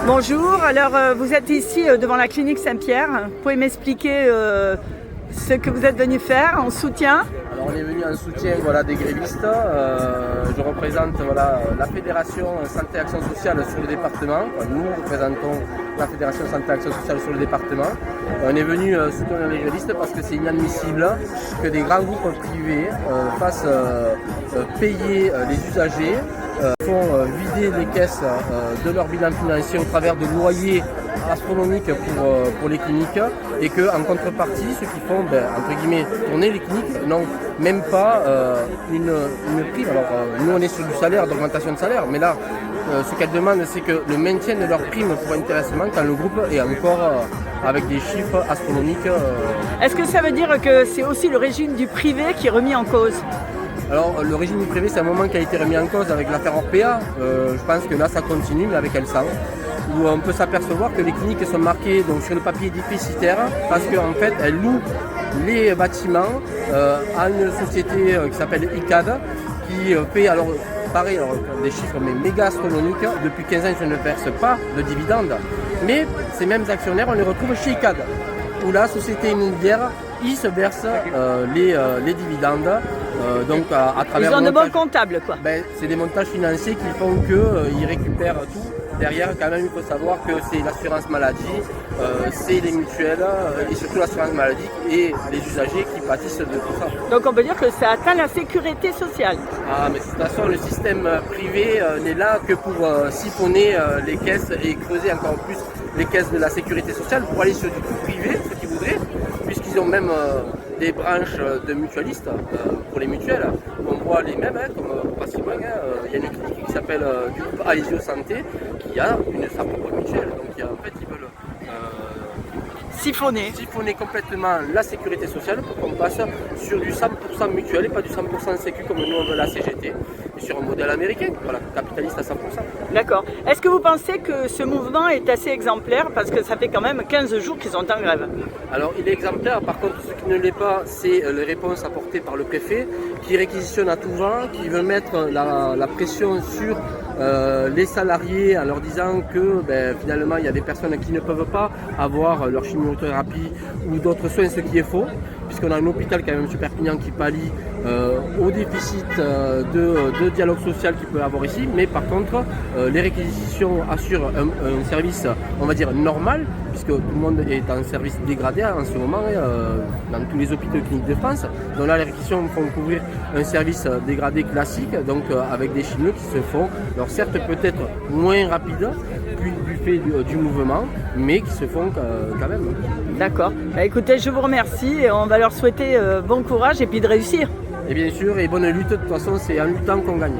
Bonjour, alors vous êtes ici devant la clinique Saint-Pierre. Vous pouvez m'expliquer ce que vous êtes venu faire en soutien? Alors on est venu en soutien des grévistes. Je représente la Fédération Santé Action Sociale sur le département. Nous représentons la Fédération Santé Action Sociale sur le département. On est venu soutenir les grévistes parce que c'est inadmissible que des grands groupes privés fassent payer les usagers, font vider les caisses de leur bilan financier au travers de loyers astronomiques pour les cliniques, et qu'en contrepartie, ceux qui font entre guillemets tourner les cliniques n'ont même pas une prime. Alors nous on est sur du salaire, d'augmentation de salaire, mais là ce qu'elles demandent, c'est que le maintien de leur prime pour intéressement quand le groupe est encore avec des chiffres astronomiques. Est-ce que ça veut dire que c'est aussi le régime du privé qui est remis en cause? Alors le régime du privé, c'est un moment qui a été remis en cause avec l'affaire Orpea. Je pense que là ça continue, mais avec Elsan, où on peut s'apercevoir que les cliniques sont marquées donc, sur le papier déficitaire parce qu'en fait elles louent les bâtiments à une société qui s'appelle ICAD, qui paye pareil, des chiffres mais méga astronomiques. Depuis 15 ans, ils ne versent pas de dividendes, mais ces mêmes actionnaires, on les retrouve chez ICAD, où la société immobilière, ils se versent les dividendes. Donc à travers ils ont de bons comptables, quoi. C'est des montages financiers qui font qu'ils récupèrent tout. Derrière, quand même, il faut savoir que c'est l'assurance maladie, c'est les mutuelles et surtout l'assurance maladie et les usagers qui pâtissent de tout ça. Donc on peut dire que ça atteint la sécurité sociale. Ah, mais de toute façon, le système privé n'est là que pour siphonner les caisses et creuser encore plus les caisses de la sécurité sociale pour aller sur du tout privé, ceux qui voudraient, puisqu'ils ont même des branches de mutualistes pour les mutuelles. On voit les mêmes, comme pas si loin, il y a une clinique qui s'appelle du groupe Aesio Santé qui a sa propre mutuelle. Donc en fait, ils veulent siphonner complètement la sécurité sociale pour qu'on passe sur du 100% mutuel et pas du 100% sécu comme nous on veut la CGT, et sur un modèle américain, capitaliste à 100%. D'accord. Est-ce que vous pensez que ce mouvement est assez exemplaire, parce que ça fait quand même 15 jours qu'ils sont en grève? Alors il est exemplaire, par contre ce qui ne l'est pas, c'est les réponses apportées par le préfet, qui réquisitionne à tout va, qui veut mettre la pression sur les salariés en leur disant que finalement il y a des personnes qui ne peuvent pas avoir leur chimiothérapie ou d'autres soins, ce qui est faux, puisqu'on a un hôpital quand même sur Perpignan qui pallie au déficit de dialogue social qu'il peut avoir ici, mais par contre les réquisitions assurent un service, on va dire, normal, puisque tout le monde est en service dégradé en ce moment dans tous les hôpitaux et cliniques de France. Donc là les réquisitions font couvrir un service dégradé classique, donc avec des chimios qui se font, alors certes peut-être moins rapides du fait du mouvement, mais qui se font quand même. D'accord. Écoutez, je vous remercie et on va leur souhaiter bon courage et puis de réussir. Et bien sûr, et bonne lutte, de toute façon c'est en luttant qu'on gagne.